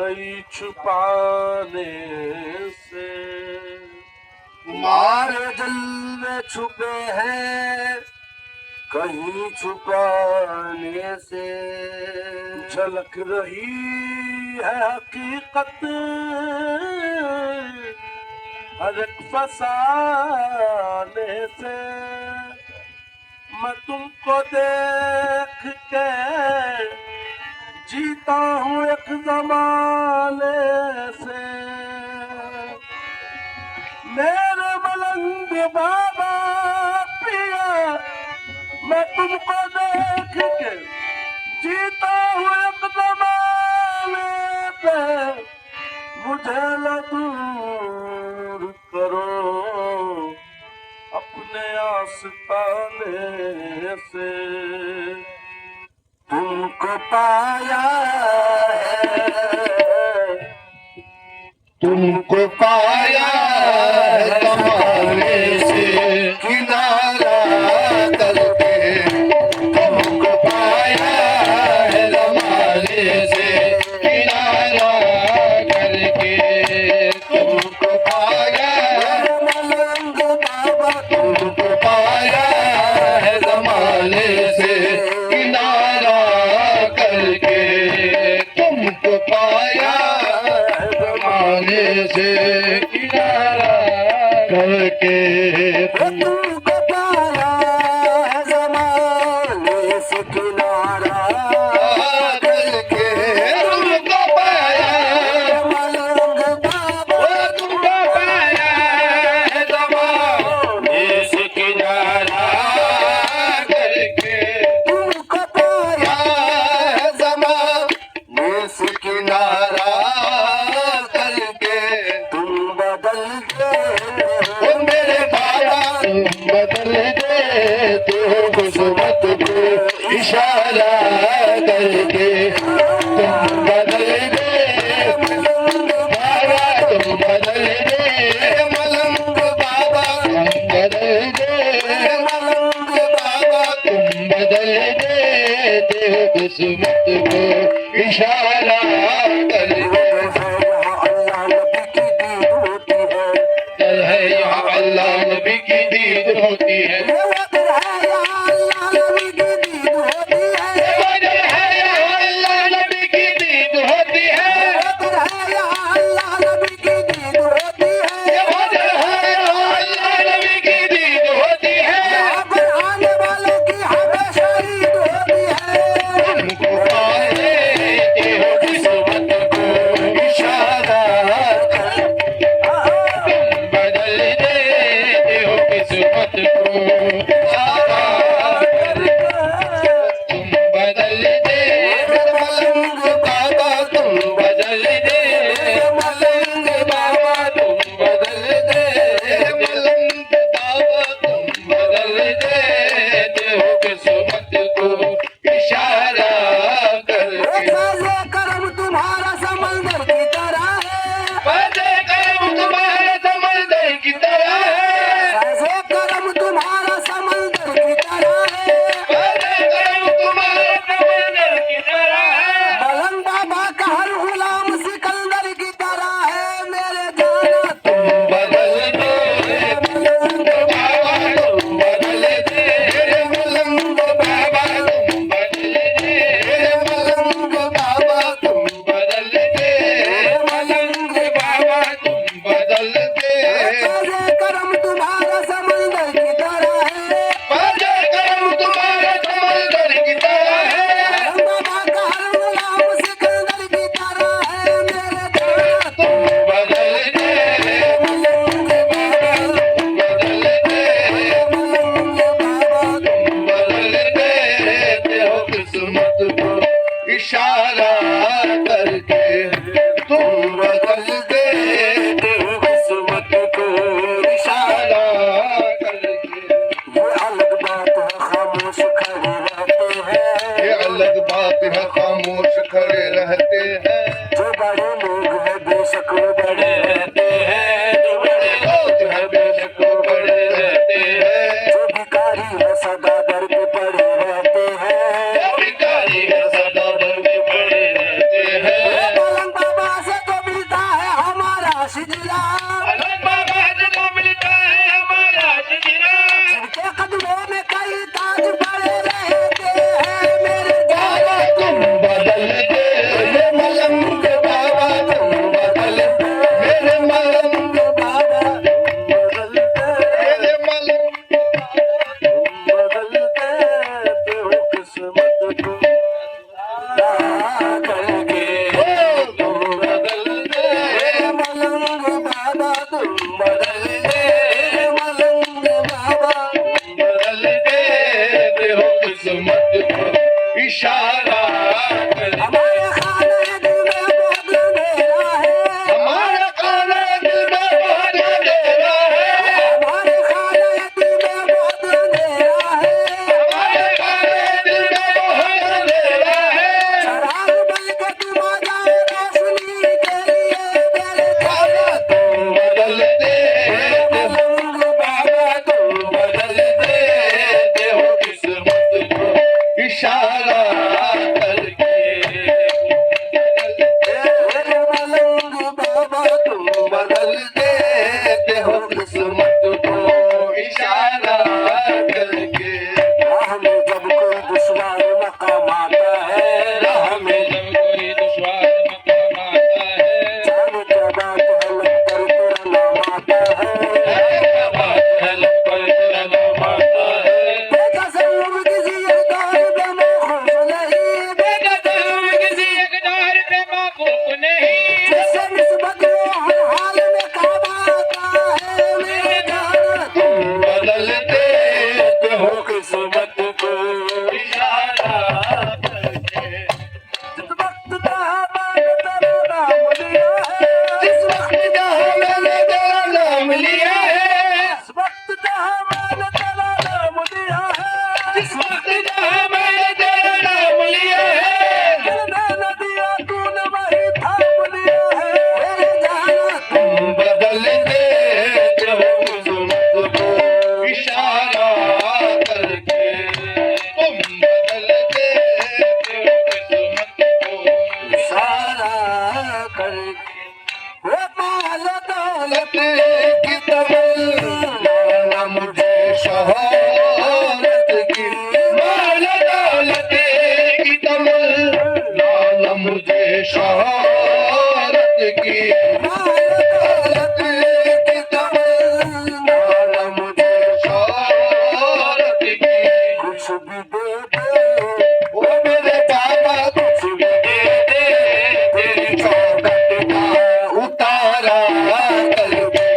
कहीं छुपाने से। तुम्हारे दिल में छुपे हैं कहीं छुपाने से। झलक रही है हकीकत हर एक फसाने से। मैं तुमको देख के जीता हूँ एक जमाने से। मेरे मलंग बाबा पिया, मैं तुमको देख के जीता हूँ एक जमाने पे। मुझे न दूर करो अपने आस्ताने से। तुमको पाया है, तुमको पाया है ज़माने से किनारा करके। तुमको पाया है ज़माने से किनारा करके। तुमको पाया है मलंग बाबा, तुमको पाया है ज़माने से किनारा करके। तुमको पाया ज़माने से किनारा करके। तुमको पाया है ज़माने से किनारा करके। तुमको पाया मलंग बाबा, तुमको पाया है ज़माने से किनारा करके। तुमको पाया है ज़माने से किनारा करके। तुम बदल गए हो मेरे बाबा, तुम बदल देते हो किस्मत को इशारा करके। तुम बदल दे मलंग बाबा, तुम बदल दे मलंग बाबा, तुम बदल दे मलंग बाबा, तुम बदल देते हो किस्मत को इशारा करके। यहाँ अल्लाह नबी की दीद होती है। वजह है यहाँ अल्लाह नबी की दीद होती है। वजह है यहाँ अल्लाह नबी की दीद होती है। वजह है यहाँ अल्लाह नबी की दीद होती है। वजह है यहाँ अल्लाह नबी की दीद होती है। यहाँ पर आने वालों की हमेशा ईद होती है। तुमको पाए हो किस्मत को इशारा कर। बदल देते हो किस्मत को इशारा कर। तुम बदल दे मलंग बाबा, तुम बदल दे मलंग बाबा, तुम बदल दे मलंग बाबा, तुम बदल देते हो किस्मत को इशारा करके। करम तुम्हारा समंदर की तरह है। करम तुम्हारा समंदर की तरह है। करम तुम्हारा समंदर की तरह है। करम तुम्हारा समंदर की तरह है। मलंग बाबा का हर गुलाम सिकंदर की तरह है। मेरे जाना तुम बदल दे मलंग बाबा, तुम बदल दे मलंग बाबा, तुम बदल दे मलंग बाबा, तुम बदल दे मलंग बाबा, तुम बदल दे। करम तुम्हारा समंदर की तरह है। करम तुम्हारा समंदर की तरह है। बाबा का हर गुलाम सिकंदर की तरह है। मेरे जाना तुम बदल दे मलंग बाबा, तुम बदल दे मलंग बाबा, तुम बदल देते हो किस्मत को इशारा करके। तुम बदल देते हो किस्मत को इशारा करके। ये अलग बात है खामोश खड़े रहते हैं। ये अलग बात है खामोश खड़े रहते हैं। जो बड़े लोग हैं बेशक वो बड़े रहते हैं। जो बड़े लोग हैं बेशक वो बड़े रहते हैं। जो भिखारी है सदा दर पे पड़े रहते हैं। जो भिखारी है सदा दर पे पड़े रहते हैं। मलंग बाबा करके तुम बदल दे, मलंग बाबा तुम बदल दे, मलंग बाबा बदल देते हो किस्मत को इशारा करके। हमारे खाने दिल में बहुत अंधेरा है, हमारा खाना दिल में बहुत अंधेरा है, हमारे खाने दिल में बहुत अंधेरा है, हमारे खाने दिल में बहुत अंधेरा है। शराब बन के तुम आ जाओ रोशनी के लिए मेरे खाना तुम बदल देते हो, मलंग बाबा तुम बदल देते हो किस्मत को इशारा करके। मलंग बाबा तुम बदल देते हो किस्मत को इशारा करके। राह में जब कोई दुश्मन मकाम आता है, राह में जब कोई दुश्वार मकाम आता है, जाने क्या बात है लगकर तेरा नाम आता है, क्या बात है लग पर तेरा नाम आता है। बेतसल्लुम किसी अदार में मैं खुश नहीं, बेकदर किसी इक़दार पे माकूफ नहीं, जिससे निस्बत वो हर हाल में काम आता है मेरे जान तुम बदल देते हो किस्मत को इशारा करके। जिस वक्त जहाँ मैंने तेरा नाम लिया है, जिस वक्त जहाँ मैंने तेरा नाम लिया है, जिस वक्त जहाँ मैंने तेरा नाम लिया है, जिस वक्त जहाँ मैंने तेरा नाम लिया है, दिल ने न दिया तूने वही थाम लिया है मेरे जान तुम बदल देते हो किस्मत को इशारा करके। तुम बदल देते हो किस्मत को इशारा करके वो माल दौलत की तमन्ना मुझे शहादत की, माल दौलत की तमन्ना मुझे शहादत की, माल दौलत की तमन्ना मुझे शहादत की। कुछ भी दे दे ओ मेरे बाबा कुछ भी दे दे, तेरी चौखट का उतारा करके।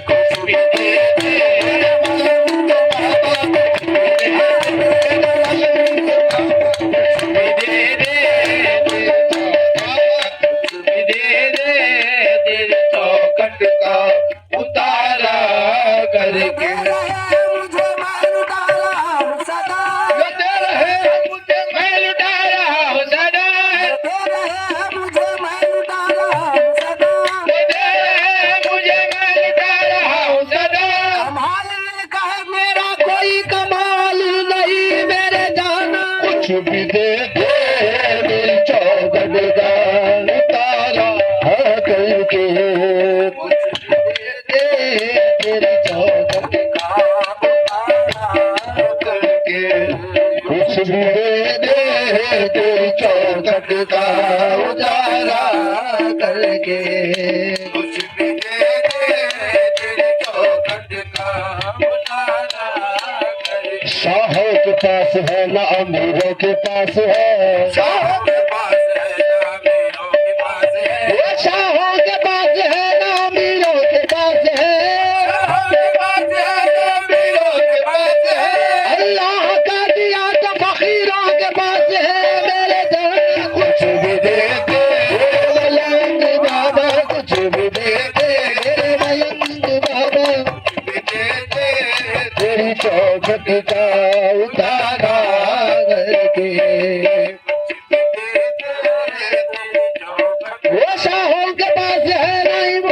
कुछ भी दे दे मलंग बाबा, कुछ भी दे दे मलंग बाबा, कुछ भी दे दे तेरी चौखट, कुछ भी दे दे तेरी चौखट का उतारा करके। रहे मुझे मार डाला सदा, लगे रहे मुझे मैं लुटा रहा हूँ सदा, दे रहे मुझे मार डाला सदा, लगे रहे मुझे मैं लुटा रहा हूँ सदा। कमाल का है मेरा कोई कमाल नहीं मेरे जाना, कुछ भी दे दे मेरी चौखट का उतारा करके। कुछ भी दे दे तेरी चौखट का उतारा करके। कुछ भी दे दे तेरी चौखट का उतारा करके। कुछ भी दे दे तेरी चौखट का उतारा करके। शाहों के पास है ना अमीरों के पास है, शाहों के पास है ना अमीरों के पास है, वो शाहों के पास है ना अमीरों के पास है, शाहों के पास है ना अमीरों के पास है, अल्लाह का दिया तो फकीरों के पास है मेरे जान। कुछ भी दे दे मलंग बाबा, कुछ भी दे दे मलंग बाबा, कुछ भी दे दे तेरी चौखट का उतारा करके। वो शाहों के पास है नहीं, वो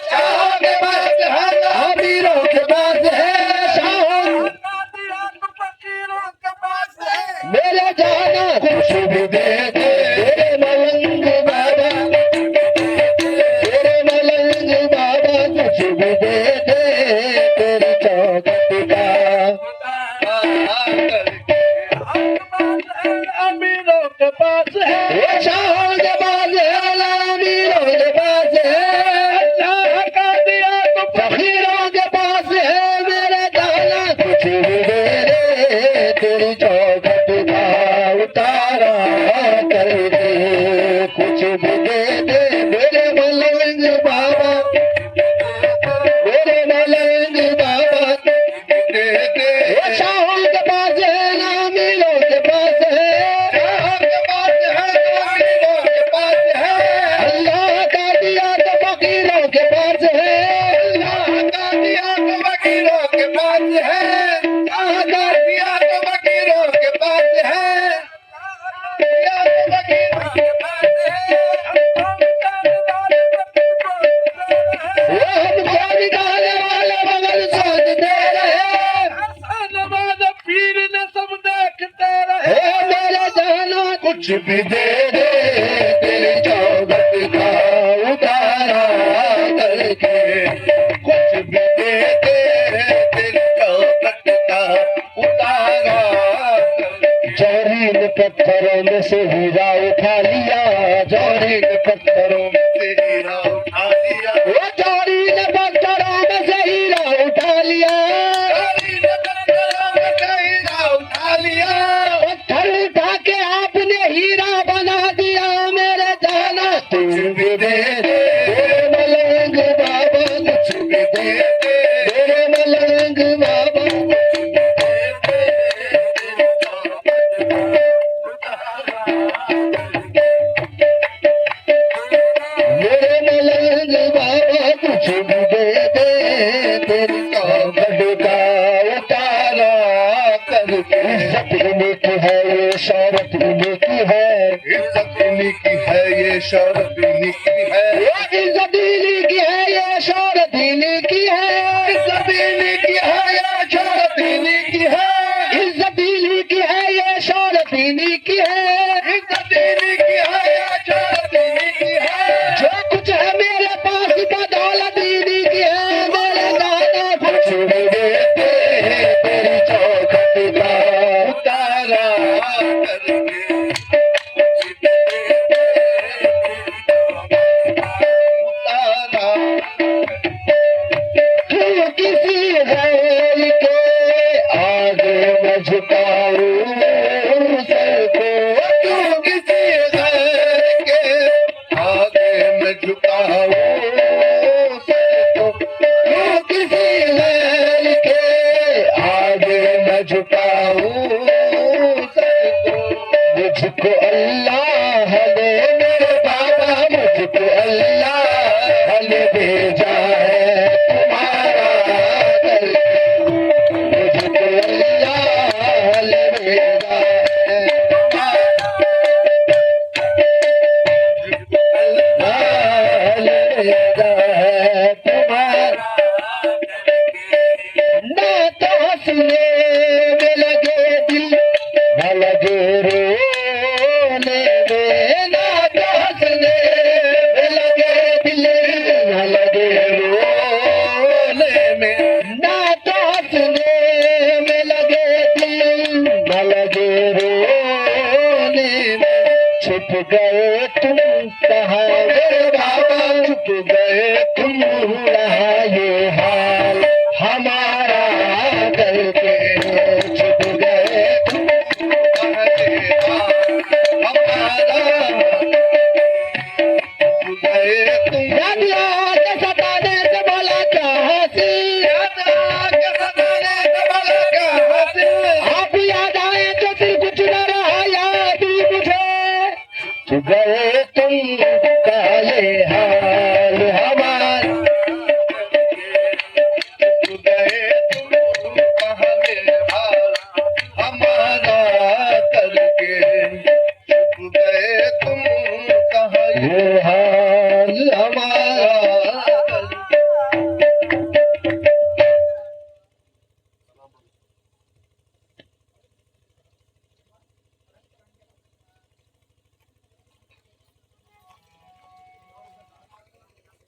शाहों के पास है ना अमीरों के पास है, शाहों मेरे जाना। कुछ भी दे दे तेरे मलंग बाबा, तेरे मलंग बाबा, कुछ भी दे दे तेरी चौखट का अमीरों के पास है, वो शाहों के पास है ना अमीरों के पास है, अल्लाह का दिया तो फकीरों के पास है मेरे जाना। कुछ भी दे दे तेरी चौखट का उतारा कुछ भी दे दे तेरी चौखट का उतारा करके, कुछ भी दे दे तेरी चौखट का उतारा करके। जौहरीन पत्थरों में से हीरा उठा लिया, जौहरीन पत्थरों में से हीरा उठा लिया, वो जौहरीन पत्थरों में से हीरा उठा लिया, जौहरीन पत्थरों में से हीरा उठा लिया। पत्थर उठा के आपने हीरा बना दिया मेरे जाना। कुछ भी दे दे तेरे मलंग बाबा, कुछ भी दे दे तेरे मलंग बाबा, मेरे मलंग बाबा कुछ भी दे दे तेरी चौखट का उतारा करके। इज्जत इन्हीं की है, ये शौहरत इन्हीं की है, इज्जत इन्हीं की है, ये शौहरत इन्हीं की है, इज्जत इन्हीं की है, ये शौहरत इन्हीं की है, इज्जत इन्हीं की है, ये शौहरत इन्हीं की है, इज्जत इन्हीं की है, ये शौहरत इन्हीं की है। इज्जत इन्हीं की है, ये शौहरत इन्हीं की है। जो कुछ है मेरे पास बदौलत इन्हीं की है मेरे दादा। कुछ भी दे दे तेरी चौखट का उतारा करके, उतारा तू किसी गैर के आगे मैं झुकाऊं सर को, तू किसी गैर के आगे मैं झुकाऊं सर को, तू किसी गैर के आगे मैं झुकाऊं सर को। मुझको अल्लाह ने मेरे बाबा, मुझको अल्लाह ने भेजा है तुम्हारा करके, मुझको अल्लाह ने भेजा है अल्लाह ने भेजा है तुम्हारा। ना तो हंसने में लगे दिल, न लगे रोने में, ना तो हंसने में लगे दिल, न लगे रोने में, ना तो हंसने में लगे दिल, न लगे रोने में। छुप गए तुम कहाँ मेरे बाबा, छुप गए तुम कहाँ, ये हाल हमारा करके छुप गए तुम। याद आके सताने से बोला क्या हासिल, आप याद आए तो फिर कुछ न रहा याद मुझे। छुप गए तुम काले हाथ